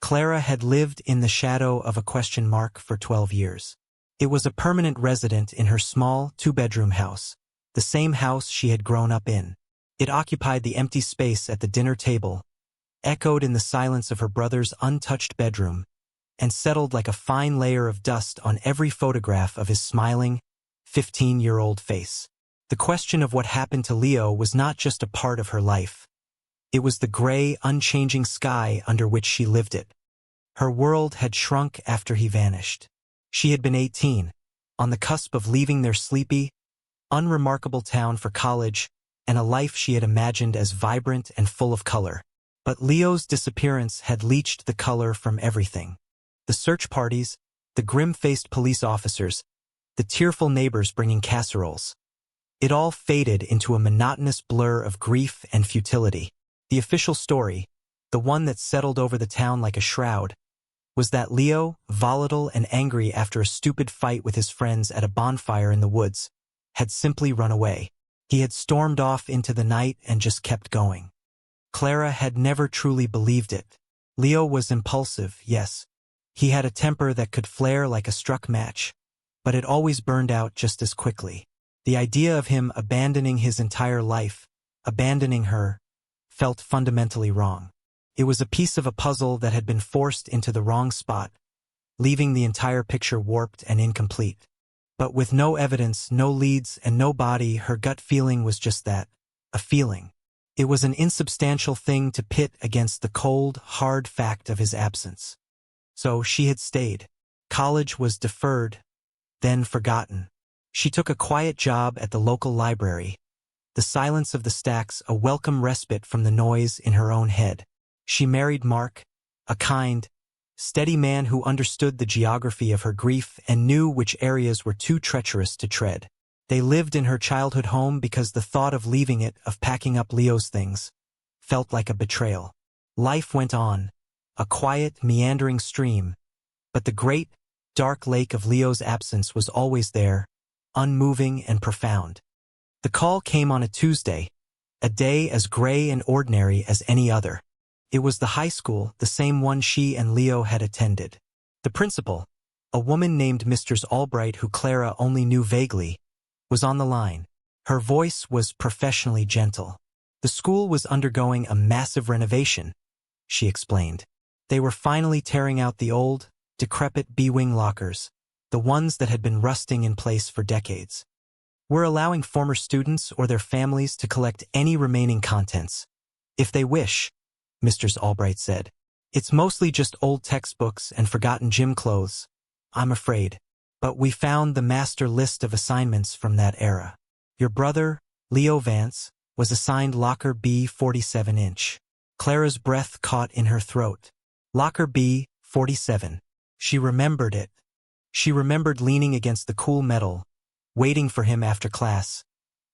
Clara had lived in the shadow of a question mark for 12 years. It was a permanent resident in her small, two-bedroom house, the same house she had grown up in. It occupied the empty space at the dinner table, echoed in the silence of her brother's untouched bedroom, and settled like a fine layer of dust on every photograph of his smiling, 15-year-old face. The question of what happened to Leo was not just a part of her life. It was the gray, unchanging sky under which she lived it. Her world had shrunk after he vanished. She had been 18, on the cusp of leaving their sleepy, unremarkable town for college and a life she had imagined as vibrant and full of color. But Leo's disappearance had leached the color from everything. The search parties, the grim-faced police officers, the tearful neighbors bringing casseroles. It all faded into a monotonous blur of grief and futility. The official story, the one that settled over the town like a shroud, was that Leo, volatile and angry after a stupid fight with his friends at a bonfire in the woods, had simply run away. He had stormed off into the night and just kept going. Clara had never truly believed it. Leo was impulsive, yes. He had a temper that could flare like a struck match, but it always burned out just as quickly. The idea of him abandoning his entire life, abandoning her, felt fundamentally wrong. It was a piece of a puzzle that had been forced into the wrong spot, leaving the entire picture warped and incomplete. But with no evidence, no leads, and no body, her gut feeling was just that, a feeling. It was an insubstantial thing to pit against the cold, hard fact of his absence. So she had stayed. College was deferred, then forgotten. She took a quiet job at the local library, the silence of the stacks a welcome respite from the noise in her own head. She married Mark, a kind, steady man who understood the geography of her grief and knew which areas were too treacherous to tread. They lived in her childhood home because the thought of leaving it, of packing up Leo's things, felt like a betrayal. Life went on, a quiet, meandering stream, but the great, dark lake of Leo's absence was always there, unmoving and profound. The call came on a Tuesday, a day as gray and ordinary as any other. It was the high school, the same one she and Leo had attended. The principal, a woman named Mrs. Albright who Clara only knew vaguely, was on the line. Her voice was professionally gentle. The school was undergoing a massive renovation, she explained. They were finally tearing out the old, decrepit B-wing lockers, the ones that had been rusting in place for decades. We're allowing former students or their families to collect any remaining contents, if they wish, Mrs. Albright said. It's mostly just old textbooks and forgotten gym clothes, I'm afraid. But we found the master list of assignments from that era. Your brother, Leo Vance, was assigned locker B 47-inch. Clara's breath caught in her throat. Locker B 47. She remembered it. She remembered leaning against the cool metal, waiting for him after class,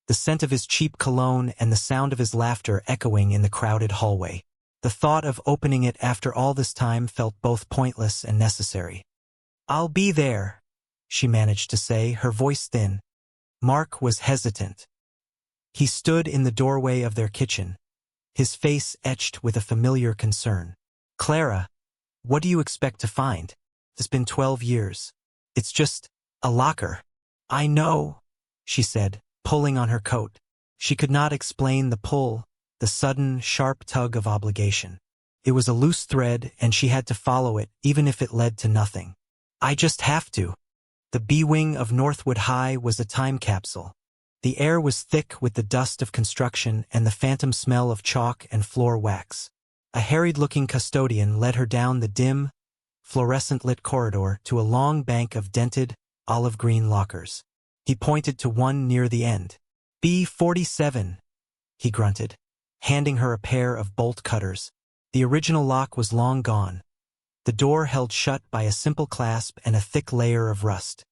the scent of his cheap cologne and the sound of his laughter echoing in the crowded hallway. The thought of opening it after all this time felt both pointless and necessary. I'll be there, she managed to say, her voice thin. Mark was hesitant. He stood in the doorway of their kitchen, his face etched with a familiar concern. Clara, what do you expect to find? It's been 12 years. It's just a locker. I know, she said, pulling on her coat. She could not explain the pull, the sudden, sharp tug of obligation. It was a loose thread, and she had to follow it, even if it led to nothing. I just have to. The B-wing of Northwood High was a time capsule. The air was thick with the dust of construction and the phantom smell of chalk and floor wax. A harried-looking custodian led her down the dim, fluorescent-lit corridor to a long bank of dented, olive-green lockers. He pointed to one near the end. B-47, he grunted, handing her a pair of bolt cutters. The original lock was long gone, the door held shut by a simple clasp and a thick layer of rust.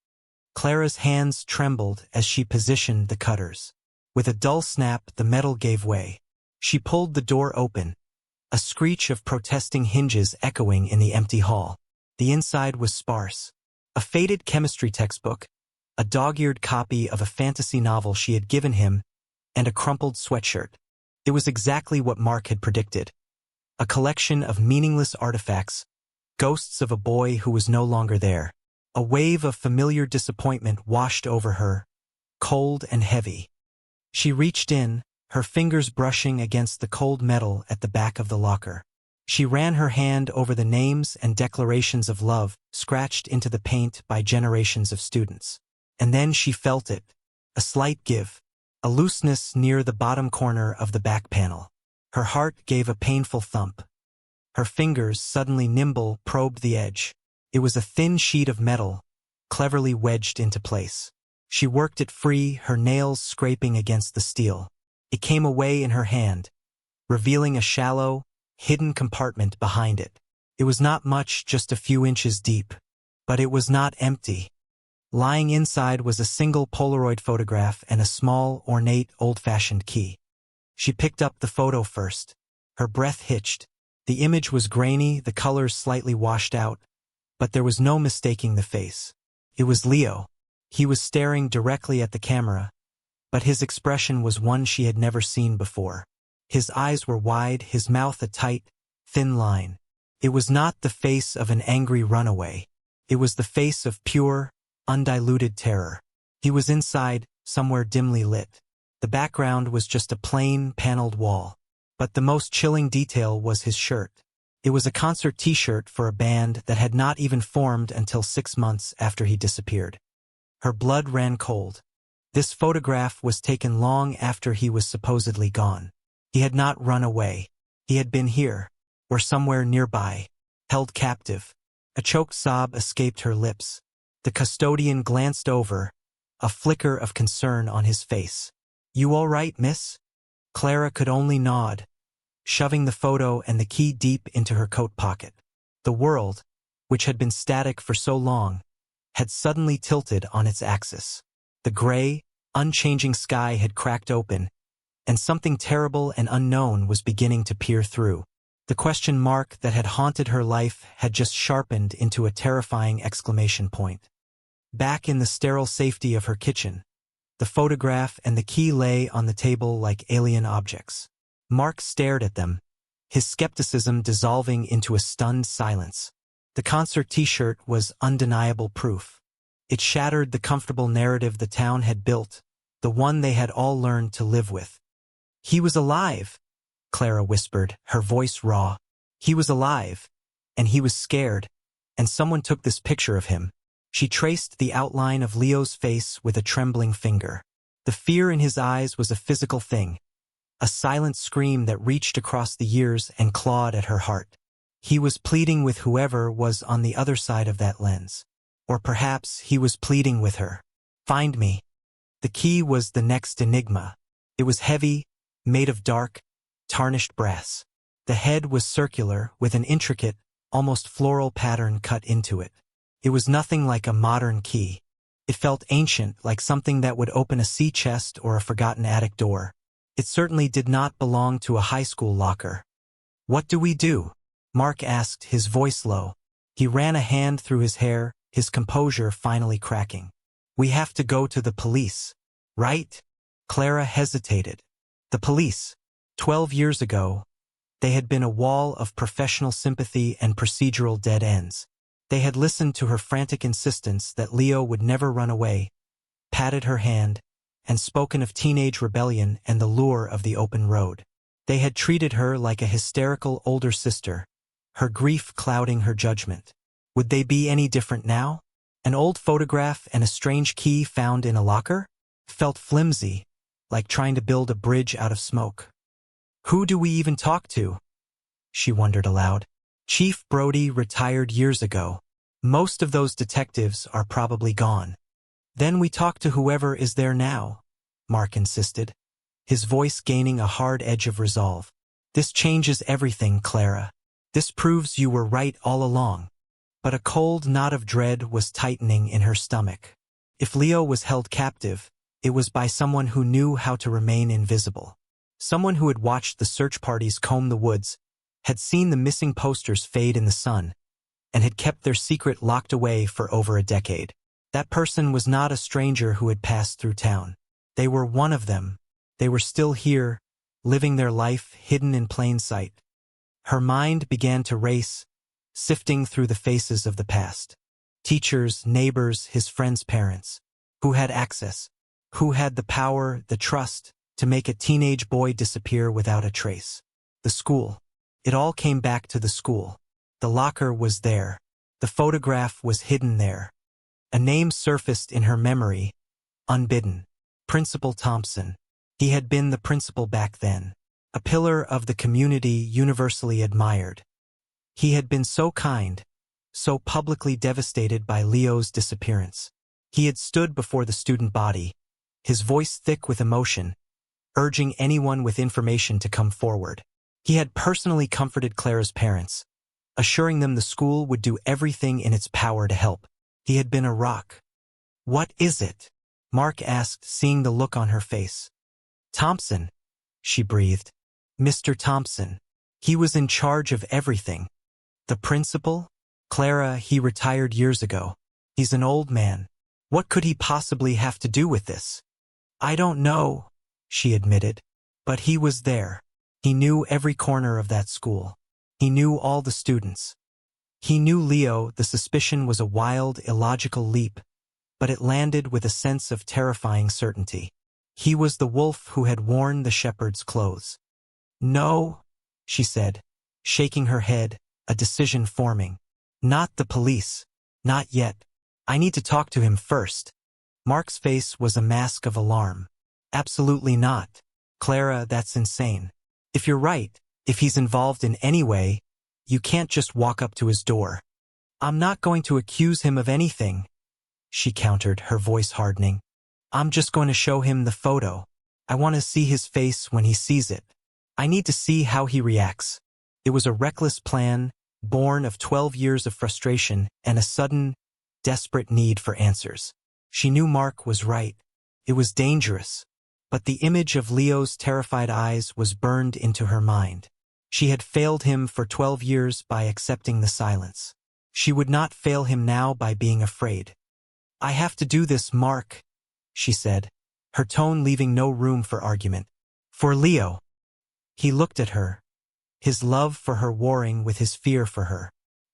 Clara's hands trembled as she positioned the cutters. With a dull snap, the metal gave way. She pulled the door open, a screech of protesting hinges echoing in the empty hall. The inside was sparse. A faded chemistry textbook, a dog-eared copy of a fantasy novel she had given him, and a crumpled sweatshirt. It was exactly what Mark had predicted. A collection of meaningless artifacts, ghosts of a boy who was no longer there. A wave of familiar disappointment washed over her, cold and heavy. She reached in, her fingers brushing against the cold metal at the back of the locker. She ran her hand over the names and declarations of love scratched into the paint by generations of students. And then she felt it, a slight give, a looseness near the bottom corner of the back panel. Her heart gave a painful thump. Her fingers, suddenly nimble, probed the edge. It was a thin sheet of metal, cleverly wedged into place. She worked it free, her nails scraping against the steel. It came away in her hand, revealing a shallow, hidden compartment behind it. It was not much, just a few inches deep. But it was not empty. Lying inside was a single Polaroid photograph and a small, ornate, old-fashioned key. She picked up the photo first. Her breath hitched. The image was grainy, the colors slightly washed out, but there was no mistaking the face. It was Leo. He was staring directly at the camera, but his expression was one she had never seen before. His eyes were wide, his mouth a tight, thin line. It was not the face of an angry runaway. It was the face of pure, undiluted terror. He was inside, somewhere dimly lit. The background was just a plain, paneled wall. But the most chilling detail was his shirt. It was a concert t-shirt for a band that had not even formed until 6 months after he disappeared. Her blood ran cold. This photograph was taken long after he was supposedly gone. He had not run away. He had been here, or somewhere nearby, held captive. A choked sob escaped her lips. The custodian glanced over, a flicker of concern on his face. "You all right, miss?" Clara could only nod, shoving the photo and the key deep into her coat pocket. The world, which had been static for so long, had suddenly tilted on its axis. The gray, unchanging sky had cracked open, and something terrible and unknown was beginning to peer through. The question mark that had haunted her life had just sharpened into a terrifying exclamation point. Back in the sterile safety of her kitchen, the photograph and the key lay on the table like alien objects. Mark stared at them, his skepticism dissolving into a stunned silence. The concert t-shirt was undeniable proof. It shattered the comfortable narrative the town had built, the one they had all learned to live with. "He was alive," Clara whispered, her voice raw. "He was alive, and he was scared, and someone took this picture of him." She traced the outline of Leo's face with a trembling finger. The fear in his eyes was a physical thing, a silent scream that reached across the years and clawed at her heart. He was pleading with whoever was on the other side of that lens. Or perhaps he was pleading with her. "Find me." The key was the next enigma. It was heavy, made of dark, tarnished brass. The head was circular, with an intricate, almost floral pattern cut into it. It was nothing like a modern key. It felt ancient, like something that would open a sea chest or a forgotten attic door. It certainly did not belong to a high school locker. "What do we do?" Mark asked, his voice low. He ran a hand through his hair, his composure finally cracking. "We have to go to the police, right?" Clara hesitated. The police. 12 years ago, they had been a wall of professional sympathy and procedural dead ends. They had listened to her frantic insistence that Leo would never run away, patted her hand, and spoken of teenage rebellion and the lure of the open road. They had treated her like a hysterical older sister, her grief clouding her judgment. Would they be any different now? An old photograph and a strange key found in a locker? Felt flimsy, like trying to build a bridge out of smoke. "Who do we even talk to?" she wondered aloud. "Chief Brody retired years ago. Most of those detectives are probably gone." "Then we talk to whoever is there now," Mark insisted, his voice gaining a hard edge of resolve. "This changes everything, Clara. This proves you were right all along." But a cold knot of dread was tightening in her stomach. If Leo was held captive, it was by someone who knew how to remain invisible. Someone who had watched the search parties comb the woods, had seen the missing posters fade in the sun, and had kept their secret locked away for over a decade. That person was not a stranger who had passed through town. They were one of them. They were still here, living their life hidden in plain sight. Her mind began to race, sifting through the faces of the past. Teachers, neighbors, his friends' parents. Who had access? Who had the power, the trust, to make a teenage boy disappear without a trace? The school. It all came back to the school. The locker was there. The photograph was hidden there. A name surfaced in her memory, unbidden. Principal Thompson. He had been the principal back then. A pillar of the community universally admired. He had been so kind, so publicly devastated by Leo's disappearance. He had stood before the student body, his voice thick with emotion, urging anyone with information to come forward. He had personally comforted Clara's parents, assuring them the school would do everything in its power to help. He had been a rock. "What is it?" Mark asked, seeing the look on her face. "Thompson," she breathed. "Mr. Thompson. He was in charge of everything." "The principal?" "Clara, he retired years ago. He's an old man. What could he possibly have to do with this?" "I don't know," she admitted. "But he was there. He knew every corner of that school. He knew all the students. He knew Leo." The suspicion was a wild, illogical leap, but it landed with a sense of terrifying certainty. He was the wolf who had worn the shepherd's clothes. "No," she said, shaking her head, a decision forming. "Not the police. Not yet. I need to talk to him first." Mark's face was a mask of alarm. "Absolutely not. Clara, that's insane. If you're right, if he's involved in any way, you can't just walk up to his door." "I'm not going to accuse him of anything," she countered, her voice hardening. "I'm just going to show him the photo. I want to see his face when he sees it. I need to see how he reacts." It was a reckless plan, born of 12 years of frustration and a sudden, desperate need for answers. She knew Mark was right. It was dangerous. But the image of Leo's terrified eyes was burned into her mind. She had failed him for 12 years by accepting the silence. She would not fail him now by being afraid. "I have to do this, Mark," she said, her tone leaving no room for argument. "For Leo." He looked at her, his love for her warring with his fear for her.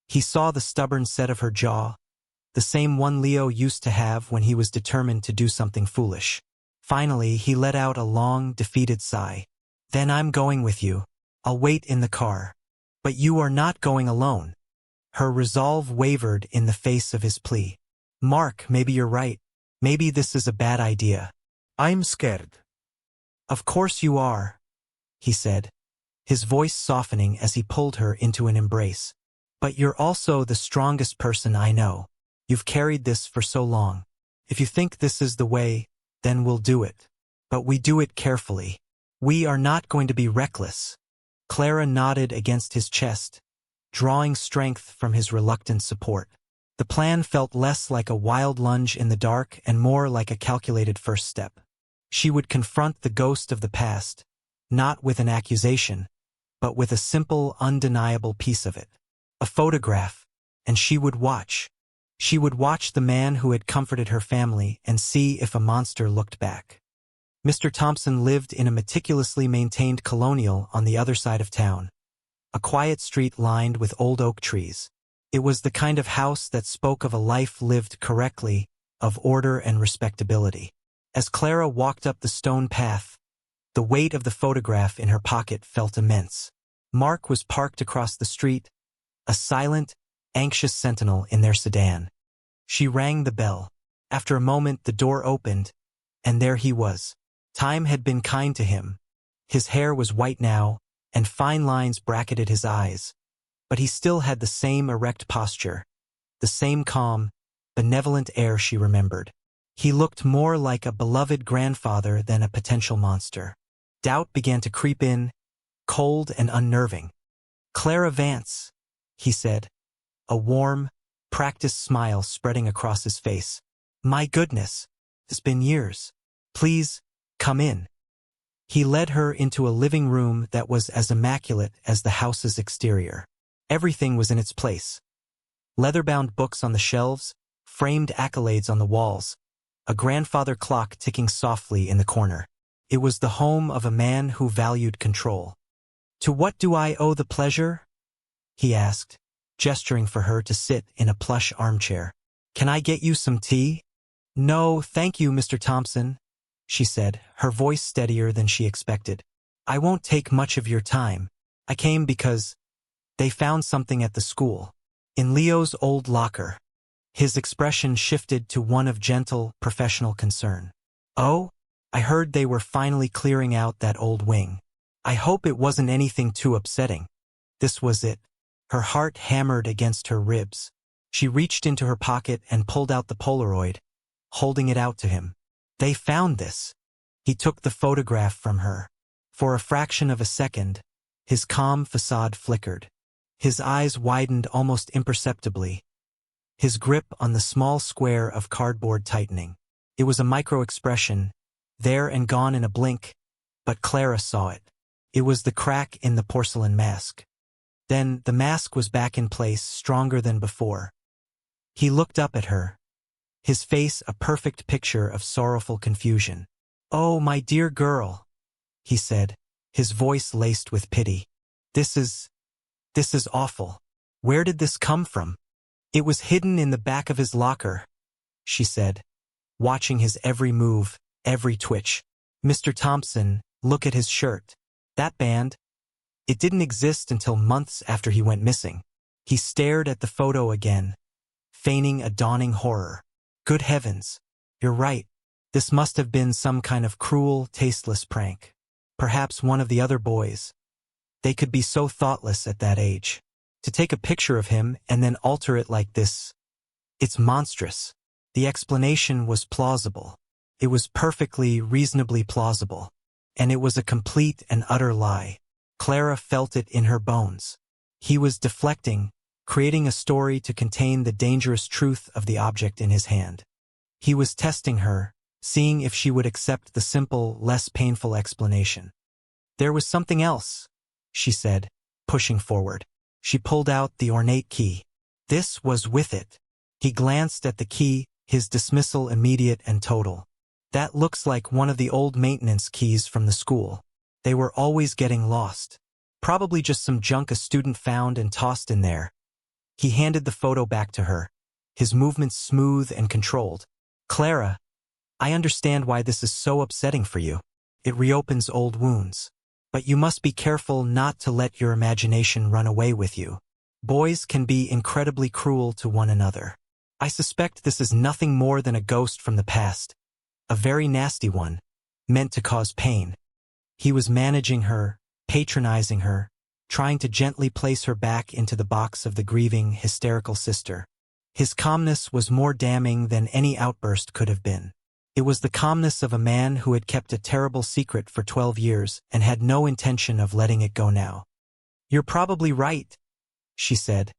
He saw the stubborn set of her jaw, the same one Leo used to have when he was determined to do something foolish. Finally, he let out a long, defeated sigh. "Then I'm going with you. I'll wait in the car." "But you are not going alone." Her resolve wavered in the face of his plea. "Mark, maybe you're right. Maybe this is a bad idea." "I'm scared." "Of course you are," he said, his voice softening as he pulled her into an embrace. "But you're also the strongest person I know. You've carried this for so long. If you think this is the way, then we'll do it. But we do it carefully. We are not going to be reckless." Clara nodded against his chest, drawing strength from his reluctant support. The plan felt less like a wild lunge in the dark and more like a calculated first step. She would confront the ghost of the past, not with an accusation, but with a simple, undeniable piece of it. A photograph, and she would watch. She would watch the man who had comforted her family and see if a monster looked back. Mr. Thompson lived in a meticulously maintained colonial on the other side of town, a quiet street lined with old oak trees. It was the kind of house that spoke of a life lived correctly, of order and respectability. As Clara walked up the stone path, the weight of the photograph in her pocket felt immense. Mark was parked across the street, a silent, anxious sentinel in their sedan. She rang the bell. After a moment, the door opened, and there he was. Time had been kind to him. His hair was white now, and fine lines bracketed his eyes. But he still had the same erect posture, the same calm, benevolent air she remembered. He looked more like a beloved grandfather than a potential monster. Doubt began to creep in, cold and unnerving. "Clara Vance," he said, a warm, practiced smile spreading across his face. "My goodness, it's been years. Please, come in." He led her into a living room that was as immaculate as the house's exterior. Everything was in its place. Leather-bound books on the shelves, framed accolades on the walls, a grandfather clock ticking softly in the corner. It was the home of a man who valued control. "To what do I owe the pleasure?" he asked, gesturing for her to sit in a plush armchair. "Can I get you some tea?" "No, thank you, Mr. Thompson," she said, her voice steadier than she expected. "I won't take much of your time. I came because they found something at the school. In Leo's old locker." His expression shifted to one of gentle, professional concern. "Oh? I heard they were finally clearing out that old wing. I hope it wasn't anything too upsetting." This was it. Her heart hammered against her ribs. She reached into her pocket and pulled out the Polaroid, holding it out to him. "They found this." He took the photograph from her. For a fraction of a second, his calm facade flickered. His eyes widened almost imperceptibly, his grip on the small square of cardboard tightening. It was a micro-expression, there and gone in a blink, but Clara saw it. It was the crack in the porcelain mask. Then the mask was back in place, stronger than before. He looked up at her, his face a perfect picture of sorrowful confusion. "Oh, my dear girl," he said, his voice laced with pity. This is awful. Where did this come from?" "It was hidden in the back of his locker," she said, watching his every move, every twitch. "Mr. Thompson, look at his shirt. That band. It didn't exist until months after he went missing." He stared at the photo again, feigning a dawning horror. "Good heavens. You're right. This must have been some kind of cruel, tasteless prank. Perhaps one of the other boys. They could be so thoughtless at that age. To take a picture of him and then alter it like this. It's monstrous." The explanation was plausible. It was perfectly, reasonably plausible. And it was a complete and utter lie. Clara felt it in her bones. He was deflecting, creating a story to contain the dangerous truth of the object in his hand. He was testing her, seeing if she would accept the simple, less painful explanation. "There was something else," she said, pushing forward. She pulled out the ornate key. This was with it. He glanced at the key, his dismissal immediate and total. "That looks like one of the old maintenance keys from the school. They were always getting lost. Probably just some junk a student found and tossed in there." He handed the photo back to her, his movements smooth and controlled. "Clara, I understand why this is so upsetting for you. It reopens old wounds. But you must be careful not to let your imagination run away with you. Boys can be incredibly cruel to one another. I suspect this is nothing more than a ghost from the past, a very nasty one, meant to cause pain." He was managing her, patronizing her, trying to gently place her back into the box of the grieving, hysterical sister. His calmness was more damning than any outburst could have been. It was the calmness of a man who had kept a terrible secret for 12 years and had no intention of letting it go now. "You're probably right," she said,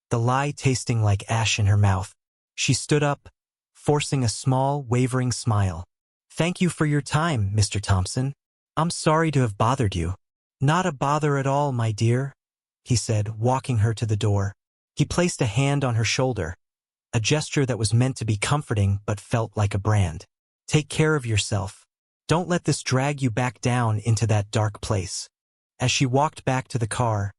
the lie tasting like ash in her mouth. She stood up, forcing a small, wavering smile. "Thank you for your time, Mr. Thompson. I'm sorry to have bothered you." "Not a bother at all, my dear," he said, walking her to the door. He placed a hand on her shoulder, a gesture that was meant to be comforting but felt like a brand. "Take care of yourself. Don't let this drag you back down into that dark place." As she walked back to the car,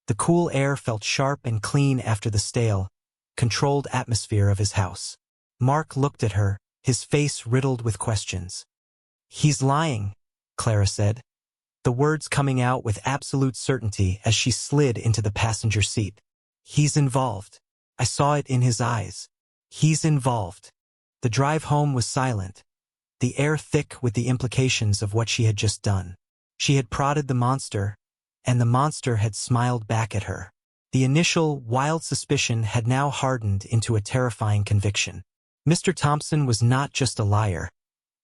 the cool air felt sharp and clean after the stale, controlled atmosphere of his house. Mark looked at her, his face riddled with questions. "He's lying," Clara said, the words coming out with absolute certainty as she slid into the passenger seat. "He's involved. I saw it in his eyes. He's involved." The drive home was silent, the air thick with the implications of what she had just done. She had prodded the monster, and the monster had smiled back at her. The initial, wild suspicion had now hardened into a terrifying conviction. Mr. Thompson was not just a liar.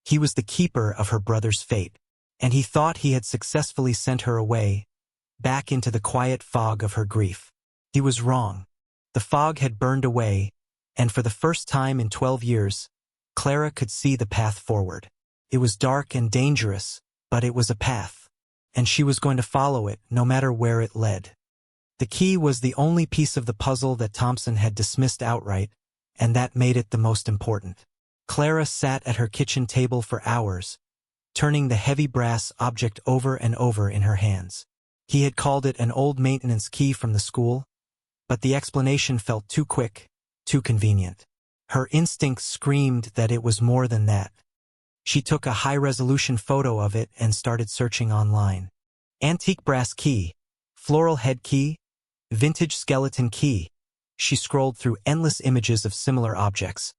He was the keeper of her brother's fate, and he thought he had successfully sent her away, back into the quiet fog of her grief. He was wrong. The fog had burned away, and for the first time in 12 years, Clara could see the path forward. It was dark and dangerous, but it was a path, and she was going to follow it no matter where it led. The key was the only piece of the puzzle that Thompson had dismissed outright, and that made it the most important. Clara sat at her kitchen table for hours, turning the heavy brass object over and over in her hands. He had called it an old maintenance key from the school, But the explanation felt too quick, too convenient. Her instincts screamed that it was more than that. She took a high-resolution photo of it and started searching online. Antique brass key, floral head key, vintage skeleton key. She scrolled through endless images of similar objects,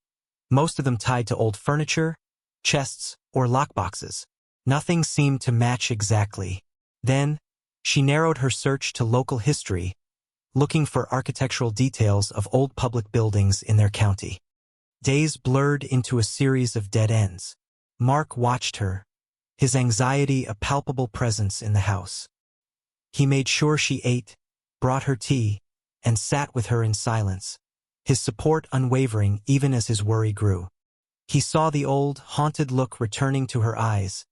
most of them tied to old furniture, chests, or lockboxes. Nothing seemed to match exactly. Then, she narrowed her search to local history, looking for architectural details of old public buildings in their county. Days blurred into a series of dead ends. Mark watched her, his anxiety a palpable presence in the house. He made sure she ate, brought her tea, and sat with her in silence, his support unwavering even as his worry grew. He saw the old, haunted look returning to her eyes,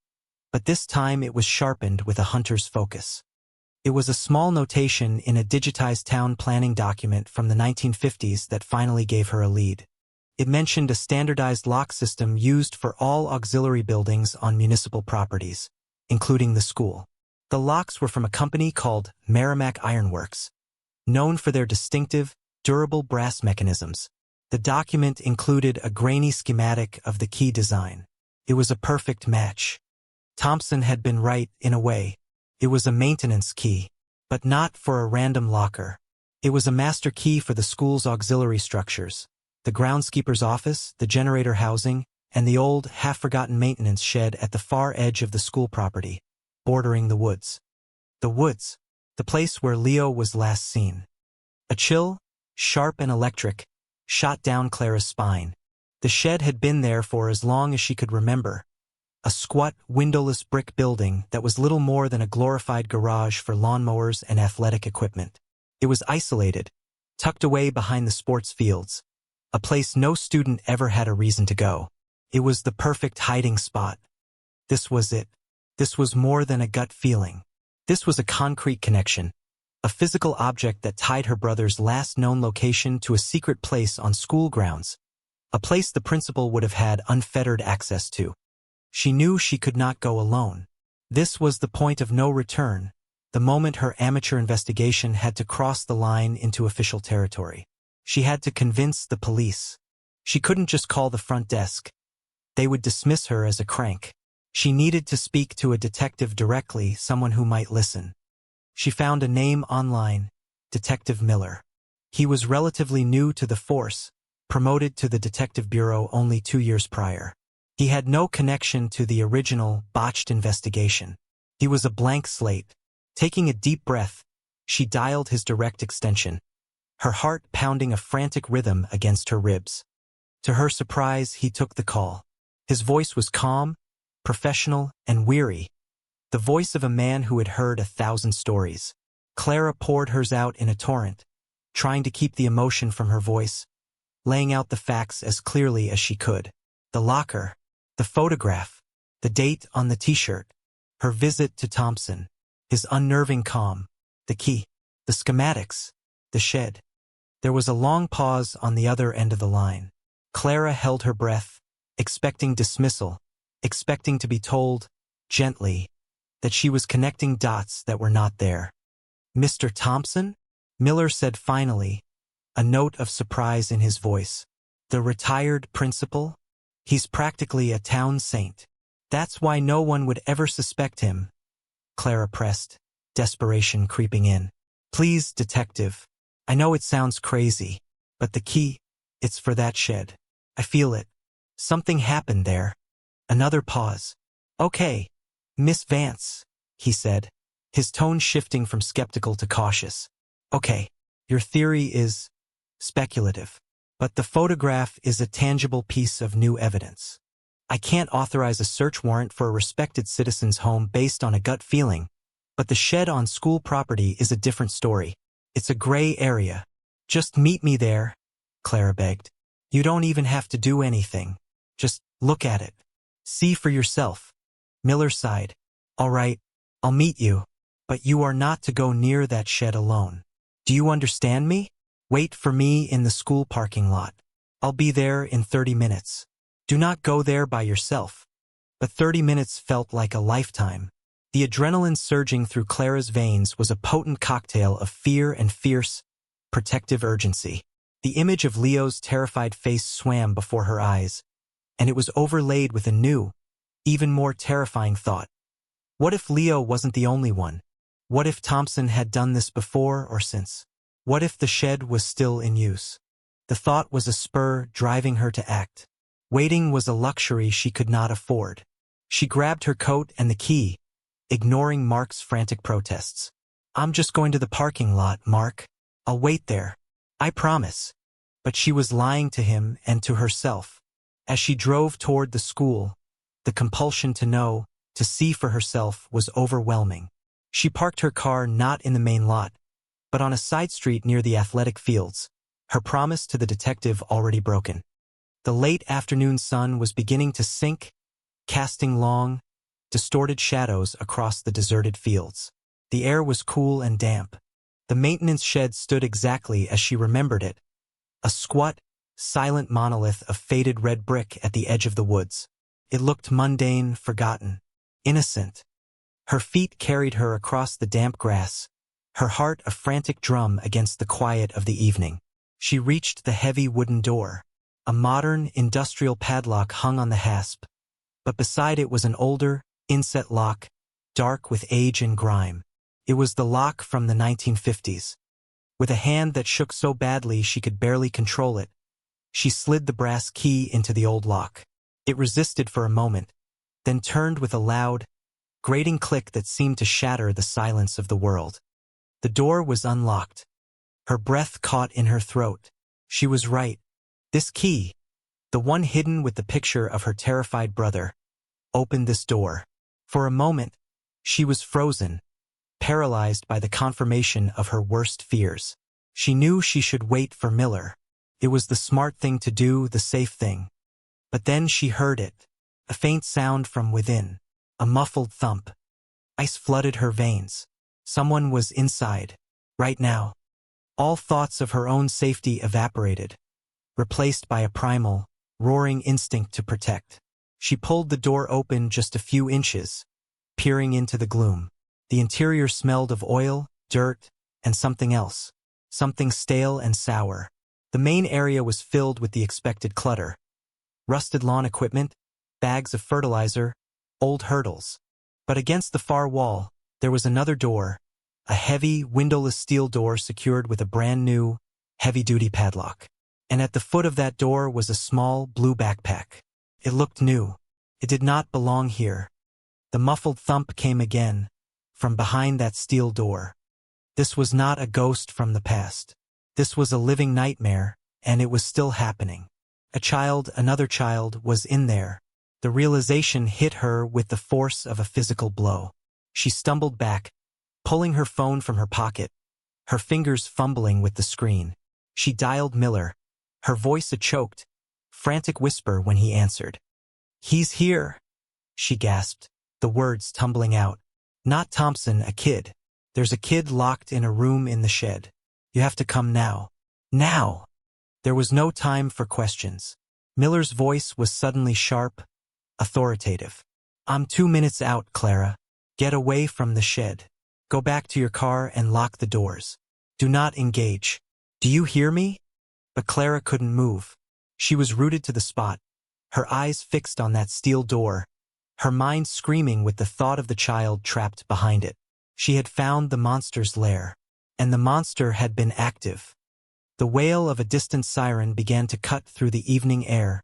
but this time it was sharpened with a hunter's focus. It was a small notation in a digitized town planning document from the 1950s that finally gave her a lead. It mentioned a standardized lock system used for all auxiliary buildings on municipal properties, including the school. The locks were from a company called Merrimack Ironworks, known for their distinctive, durable brass mechanisms. The document included a grainy schematic of the key design. It was a perfect match. Thompson had been right in a way. It was a maintenance key, but not for a random locker. It was a master key for the school's auxiliary structures, the groundskeeper's office, the generator housing, and the old, half-forgotten maintenance shed at the far edge of the school property, bordering the woods. The woods, the place where Leo was last seen. A chill, sharp and electric, shot down Clara's spine. The shed had been there for as long as she could remember. A squat, windowless brick building that was little more than a glorified garage for lawnmowers and athletic equipment. It was isolated, tucked away behind the sports fields, a place no student ever had a reason to go. It was the perfect hiding spot. This was it. This was more than a gut feeling. This was a concrete connection, a physical object that tied her brother's last known location to a secret place on school grounds, a place the principal would have had unfettered access to. She knew she could not go alone. This was the point of no return, the moment her amateur investigation had to cross the line into official territory. She had to convince the police. She couldn't just call the front desk. They would dismiss her as a crank. She needed to speak to a detective directly, someone who might listen. She found a name online, Detective Miller. He was relatively new to the force, promoted to the detective bureau only 2 years prior. He had no connection to the original, botched investigation. He was a blank slate. Taking a deep breath, she dialed his direct extension, her heart pounding a frantic rhythm against her ribs. To her surprise, he took the call. His voice was calm, professional, and weary, the voice of a man who had heard 1,000 stories. Clara poured hers out in a torrent, trying to keep the emotion from her voice, laying out the facts as clearly as she could. The locker, the photograph, the date on the t-shirt, her visit to Thompson, his unnerving calm, the key, the schematics, the shed. There was a long pause on the other end of the line. Clara held her breath, expecting dismissal, expecting to be told, gently, that she was connecting dots that were not there. "Mr. Thompson?" Miller said finally, a note of surprise in his voice. "The retired principal? He's practically a town saint. That's why no one would ever suspect him." Clara pressed, desperation creeping in. "Please, detective. I know it sounds crazy, but the key, it's for that shed. I feel it. Something happened there." Another pause. "Okay, Miss Vance," he said, his tone shifting from skeptical to cautious. "Okay, your theory is speculative, but the photograph is a tangible piece of new evidence. I can't authorize a search warrant for a respected citizen's home based on a gut feeling, but the shed on school property is a different story. It's a gray area. Just meet me there," Clara begged. "You don't even have to do anything. Just look at it. See for yourself." Miller sighed. "All right, I'll meet you, but you are not to go near that shed alone. Do you understand me? Wait for me in the school parking lot. I'll be there in 30 minutes. Do not go there by yourself." But 30 minutes felt like a lifetime. The adrenaline surging through Clara's veins was a potent cocktail of fear and fierce, protective urgency. The image of Leo's terrified face swam before her eyes, and it was overlaid with a new, even more terrifying thought. What if Leo wasn't the only one? What if Thompson had done this before or since? What if the shed was still in use? The thought was a spur driving her to act. Waiting was a luxury she could not afford. She grabbed her coat and the key, ignoring Mark's frantic protests. "I'm just going to the parking lot, Mark. I'll wait there. I promise." But she was lying to him and to herself. As she drove toward the school, the compulsion to know, to see for herself, was overwhelming. She parked her car not in the main lot, but on a side street near the athletic fields, her promise to the detective already broken. The late afternoon sun was beginning to sink, casting long, distorted shadows across the deserted fields. The air was cool and damp. The maintenance shed stood exactly as she remembered it, a squat, silent monolith of faded red brick at the edge of the woods. It looked mundane, forgotten, innocent. Her feet carried her across the damp grass, her heart a frantic drum against the quiet of the evening. She reached the heavy wooden door. A modern, industrial padlock hung on the hasp, but beside it was an older, inset lock, dark with age and grime. It was the lock from the 1950s. With a hand that shook so badly she could barely control it, she slid the brass key into the old lock. It resisted for a moment, then turned with a loud, grating click that seemed to shatter the silence of the world. The door was unlocked. Her breath caught in her throat. She was right. This key, the one hidden with the picture of her terrified brother, opened this door. For a moment, she was frozen, paralyzed by the confirmation of her worst fears. She knew she should wait for Miller. It was the smart thing to do, the safe thing. But then she heard it, a faint sound from within, a muffled thump. Ice flooded her veins. Someone was inside, right now. All thoughts of her own safety evaporated, replaced by a primal, roaring instinct to protect. She pulled the door open just a few inches, peering into the gloom. The interior smelled of oil, dirt, and something else, something stale and sour. The main area was filled with the expected clutter. Rusted lawn equipment, bags of fertilizer, old hurdles. But against the far wall, there was another door, a heavy, windowless steel door secured with a brand-new, heavy-duty padlock. And at the foot of that door was a small, blue backpack. It looked new. It did not belong here. The muffled thump came again, from behind that steel door. This was not a ghost from the past. This was a living nightmare, and it was still happening. A child, another child, was in there. The realization hit her with the force of a physical blow. She stumbled back, pulling her phone from her pocket, her fingers fumbling with the screen. She dialed Miller, her voice a choked, frantic whisper when he answered. "He's here," she gasped, the words tumbling out. "Not Thompson, a kid. There's a kid locked in a room in the shed. You have to come now. Now!" There was no time for questions. Miller's voice was suddenly sharp, authoritative. "I'm 2 minutes out, Clara. Get away from the shed. Go back to your car and lock the doors. Do not engage. Do you hear me?" But Clara couldn't move. She was rooted to the spot, her eyes fixed on that steel door, her mind screaming with the thought of the child trapped behind it. She had found the monster's lair, and the monster had been active. The wail of a distant siren began to cut through the evening air,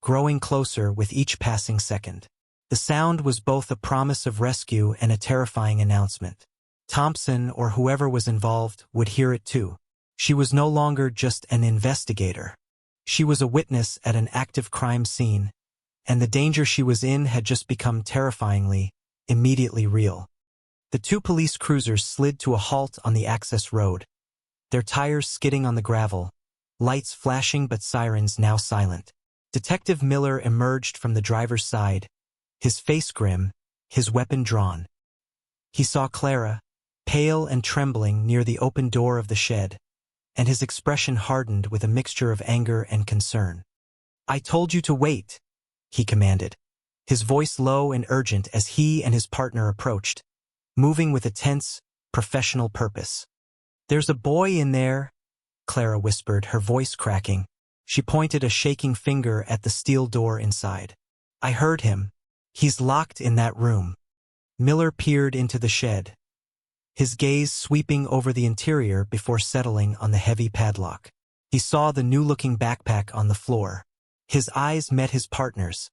growing closer with each passing second. The sound was both a promise of rescue and a terrifying announcement. Thompson, or whoever was involved, would hear it too. She was no longer just an investigator. She was a witness at an active crime scene, and the danger she was in had just become terrifyingly, immediately real. The 2 police cruisers slid to a halt on the access road, their tires skidding on the gravel, lights flashing but sirens now silent. Detective Miller emerged from the driver's side, his face grim, his weapon drawn. He saw Clara, pale and trembling near the open door of the shed, and his expression hardened with a mixture of anger and concern. "I told you to wait," he commanded, his voice low and urgent as he and his partner approached, moving with a tense, professional purpose. "There's a boy in there, Clara whispered, her voice cracking. She pointed a shaking finger at the steel door inside. I heard him. He's locked in that room. Miller peered into the shed, his gaze sweeping over the interior before settling on the heavy padlock. He saw the new-looking backpack on the floor. His eyes met his partner's,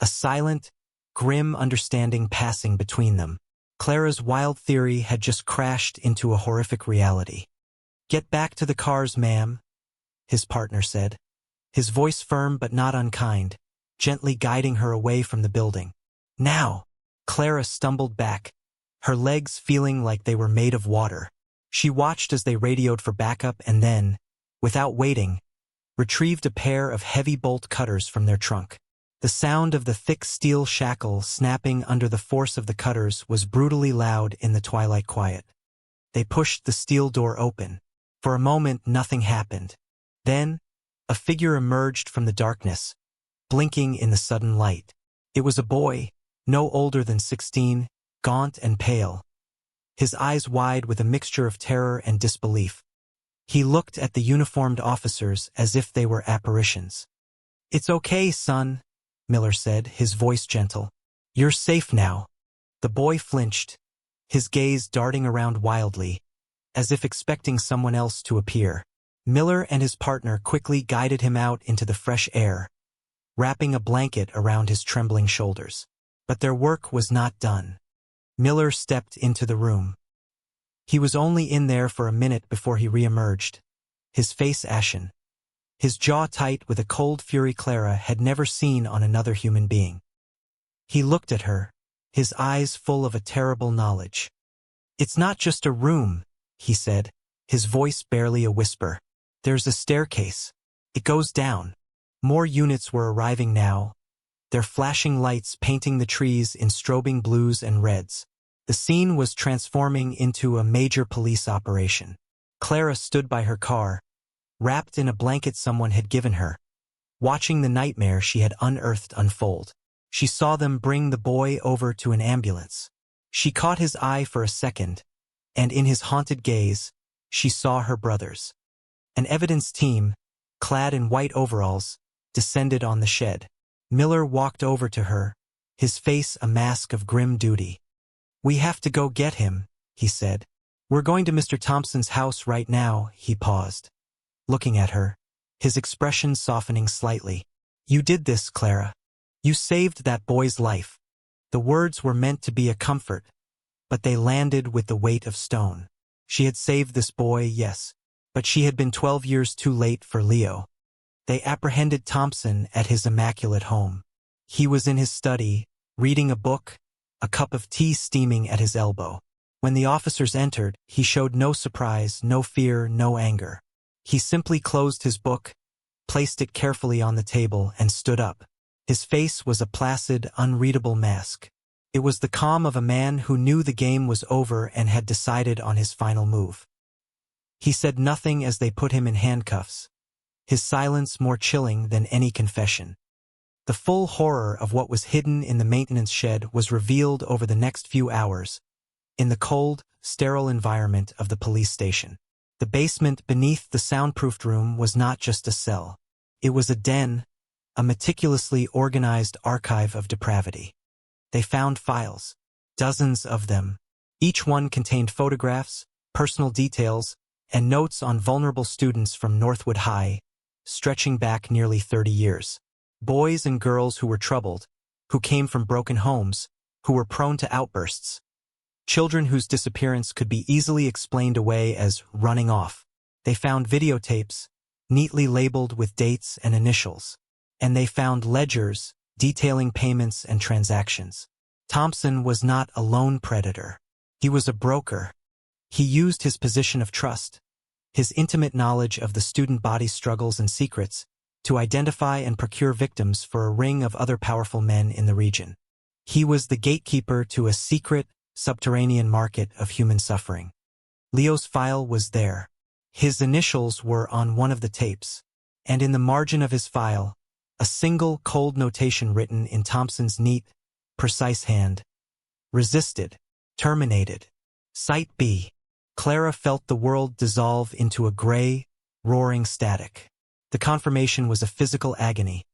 a silent, grim understanding passing between them. Clara's wild theory had just crashed into a horrific reality. Get back to the cars, ma'am, his partner said, his voice firm but not unkind, gently guiding her away from the building. Now! Clara stumbled back, her legs feeling like they were made of water. She watched as they radioed for backup and then, without waiting, retrieved a pair of heavy bolt cutters from their trunk. The sound of the thick steel shackle snapping under the force of the cutters was brutally loud in the twilight quiet. They pushed the steel door open. For a moment, nothing happened. Then, a figure emerged from the darkness, blinking in the sudden light. It was a boy, no older than 16, gaunt and pale, his eyes wide with a mixture of terror and disbelief. He looked at the uniformed officers as if they were apparitions. It's okay, son, Miller said, his voice gentle. You're safe now. The boy flinched, his gaze darting around wildly, as if expecting someone else to appear. Miller and his partner quickly guided him out into the fresh air, wrapping a blanket around his trembling shoulders. But their work was not done. Miller stepped into the room. He was only in there for a minute before he re-emerged, his face ashen, his jaw tight with a cold fury Clara had never seen on another human being. He looked at her, his eyes full of a terrible knowledge. It's not just a room, he said, his voice barely a whisper. There's a staircase. It goes down. More units were arriving now, their flashing lights painting the trees in strobing blues and reds. The scene was transforming into a major police operation. Clara stood by her car, wrapped in a blanket someone had given her, watching the nightmare she had unearthed unfold. She saw them bring the boy over to an ambulance. She caught his eye for a second, and in his haunted gaze, she saw her brothers. An evidence team, clad in white overalls, descended on the shed. Miller walked over to her, his face a mask of grim duty. We have to go get him, he said. We're going to Mr. Thompson's house right now, he paused, looking at her, his expression softening slightly. You did this, Clara. You saved that boy's life. The words were meant to be a comfort, but they landed with the weight of stone. She had saved this boy, yes, but she had been 12 years too late for Leo. They apprehended Thompson at his immaculate home. He was in his study, reading a book, a cup of tea steaming at his elbow. When the officers entered, he showed no surprise, no fear, no anger. He simply closed his book, placed it carefully on the table, and stood up. His face was a placid, unreadable mask. It was the calm of a man who knew the game was over and had decided on his final move. He said nothing as they put him in handcuffs, his silence more chilling than any confession. The full horror of what was hidden in the maintenance shed was revealed over the next few hours, in the cold, sterile environment of the police station. The basement beneath the soundproofed room was not just a cell. It was a den, a meticulously organized archive of depravity. They found files, dozens of them. Each one contained photographs, personal details, and notes on vulnerable students from Northwood High, stretching back nearly 30 years. Boys and girls who were troubled, who came from broken homes, who were prone to outbursts. Children whose disappearance could be easily explained away as running off. They found videotapes, neatly labeled with dates and initials. And they found ledgers, detailing payments and transactions. Thompson was not a lone predator. He was a broker. He used his position of trust, his intimate knowledge of the student body's struggles and secrets, to identify and procure victims for a ring of other powerful men in the region. He was the gatekeeper to a secret, subterranean market of human suffering. Leo's file was there. His initials were on one of the tapes, and in the margin of his file, a single cold notation written in Thompson's neat, precise hand. Resisted. Terminated. Site B. Clara felt the world dissolve into a gray, roaring static. The confirmation was a physical agony,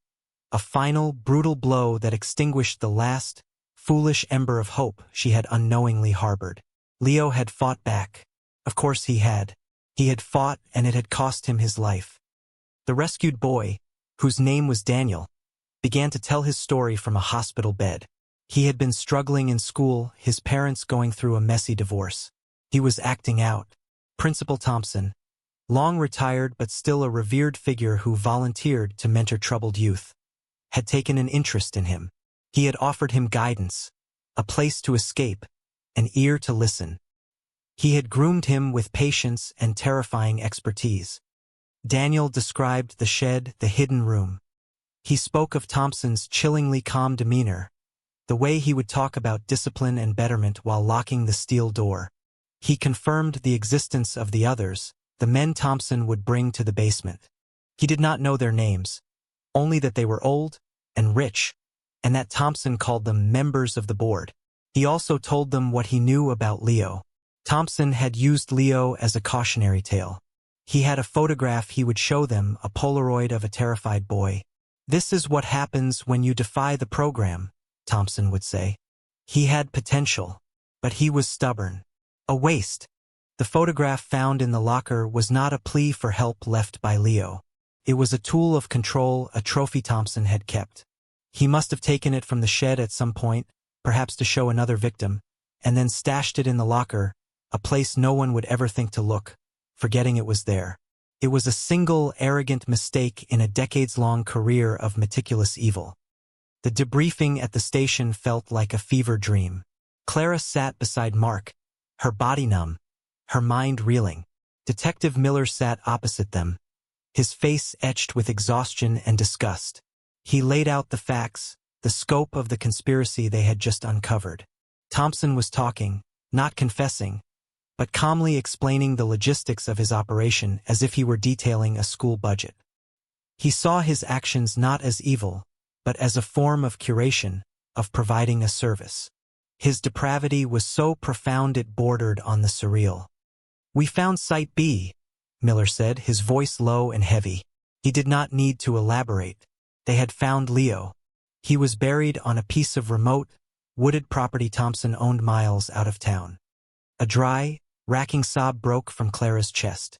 a final, brutal blow that extinguished the last, foolish ember of hope she had unknowingly harbored. Leo had fought back. Of course he had. He had fought, and it had cost him his life. The rescued boy, whose name was Daniel, began to tell his story from a hospital bed. He had been struggling in school, his parents going through a messy divorce. He was acting out. Principal Thompson, long retired but still a revered figure who volunteered to mentor troubled youth, had taken an interest in him. He had offered him guidance, a place to escape, an ear to listen. He had groomed him with patience and terrifying expertise. Daniel described the shed, the hidden room. He spoke of Thompson's chillingly calm demeanor, the way he would talk about discipline and betterment while locking the steel door. He confirmed the existence of the others, the men Thompson would bring to the basement. He did not know their names, only that they were old and rich, and that Thompson called them members of the board. He also told them what he knew about Leo. Thompson had used Leo as a cautionary tale. He had a photograph he would show them, a Polaroid of a terrified boy. "This is what happens when you defy the program," Thompson would say. He had potential, but he was stubborn. A waste. The photograph found in the locker was not a plea for help left by Leo. It was a tool of control, a trophy Thompson had kept. He must have taken it from the shed at some point, perhaps to show another victim, and then stashed it in the locker, a place no one would ever think to look, forgetting it was there. It was a single, arrogant mistake in a decades-long career of meticulous evil. The debriefing at the station felt like a fever dream. Clara sat beside Mark, her body numb, her mind reeling. Detective Miller sat opposite them, his face etched with exhaustion and disgust. He laid out the facts, the scope of the conspiracy they had just uncovered. Thompson was talking, not confessing, but calmly explaining the logistics of his operation as if he were detailing a school budget. He saw his actions not as evil, but as a form of curation, of providing a service. His depravity was so profound it bordered on the surreal. "We found Site B," Miller said, his voice low and heavy. He did not need to elaborate. They had found Leo. He was buried on a piece of remote, wooded property Thompson owned miles out of town. A dry, racking sob broke from Clara's chest.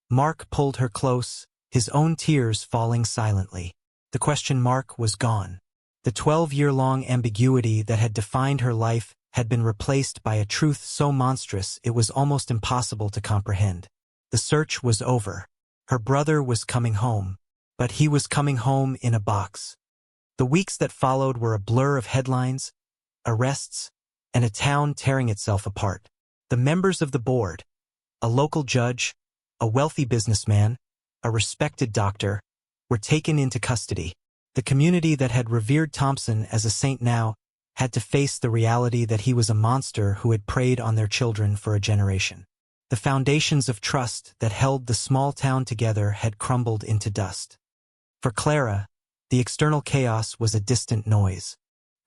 Mark pulled her close, his own tears falling silently. The question mark was gone. The 12-year-long ambiguity that had defined her life had been replaced by a truth so monstrous it was almost impossible to comprehend. The search was over. Her brother was coming home, but he was coming home in a box. The weeks that followed were a blur of headlines, arrests, and a town tearing itself apart. The members of the board, a local judge, a wealthy businessman, a respected doctor, were taken into custody. The community that had revered Thompson as a saint now had to face the reality that he was a monster who had preyed on their children for a generation. The foundations of trust that held the small town together had crumbled into dust. For Clara, the external chaos was a distant noise.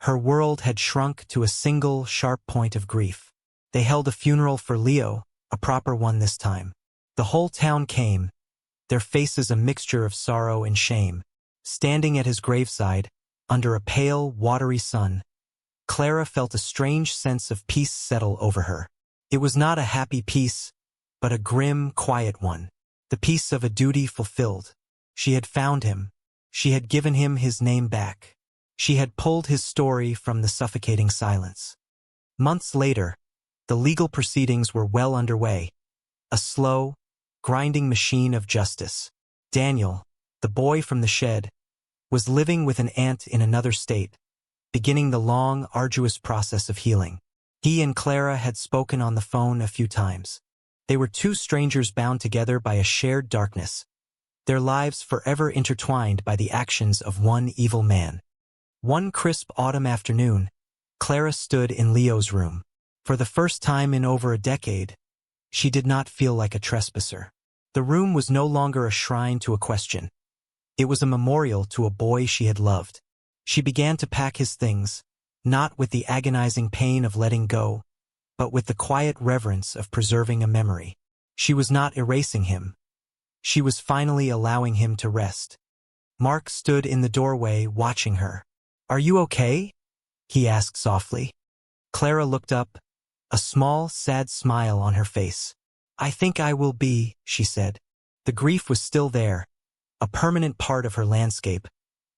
Her world had shrunk to a single, sharp point of grief. They held a funeral for Leo, a proper one this time. The whole town came, their faces a mixture of sorrow and shame. Standing at his graveside, under a pale, watery sun, Clara felt a strange sense of peace settle over her. It was not a happy peace, but a grim, quiet one. The peace of a duty fulfilled. She had found him. She had given him his name back. She had pulled his story from the suffocating silence. Months later, the legal proceedings were well underway. A slow, grinding machine of justice. Daniel, the boy from the shed, was living with an aunt in another state, beginning the long, arduous process of healing. He and Clara had spoken on the phone a few times. They were two strangers bound together by a shared darkness, their lives forever intertwined by the actions of one evil man. One crisp autumn afternoon, Clara stood in Leo's room. For the first time in over a decade, she did not feel like a trespasser. The room was no longer a shrine to a question. It was a memorial to a boy she had loved. She began to pack his things, not with the agonizing pain of letting go, but with the quiet reverence of preserving a memory. She was not erasing him, She was finally allowing him to rest. Mark stood in the doorway watching her. "Are you okay?" he asked softly. Clara looked up, a small, sad smile on her face. "I think I will be," she said. The grief was still there, a permanent part of her landscape,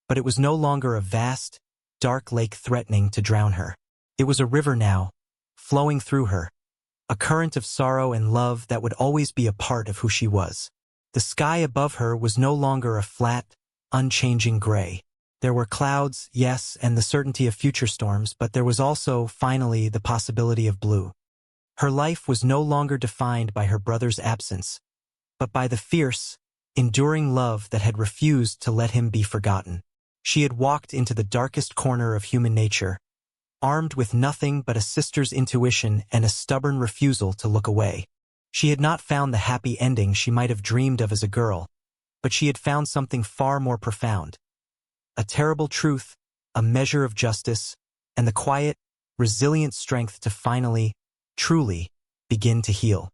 but it was no longer a vast, dark lake threatening to drown her. It was a river now, flowing through her, a current of sorrow and love that would always be a part of who she was. The sky above her was no longer a flat, unchanging gray. There were clouds, yes, and the certainty of future storms, but there was also, finally, the possibility of blue. Her life was no longer defined by her brother's absence, but by the fierce, enduring love that had refused to let him be forgotten. She had walked into the darkest corner of human nature, armed with nothing but a sister's intuition and a stubborn refusal to look away. She had not found the happy ending she might have dreamed of as a girl, but she had found something far more profound. A terrible truth, a measure of justice, and the quiet, resilient strength to finally, truly, begin to heal.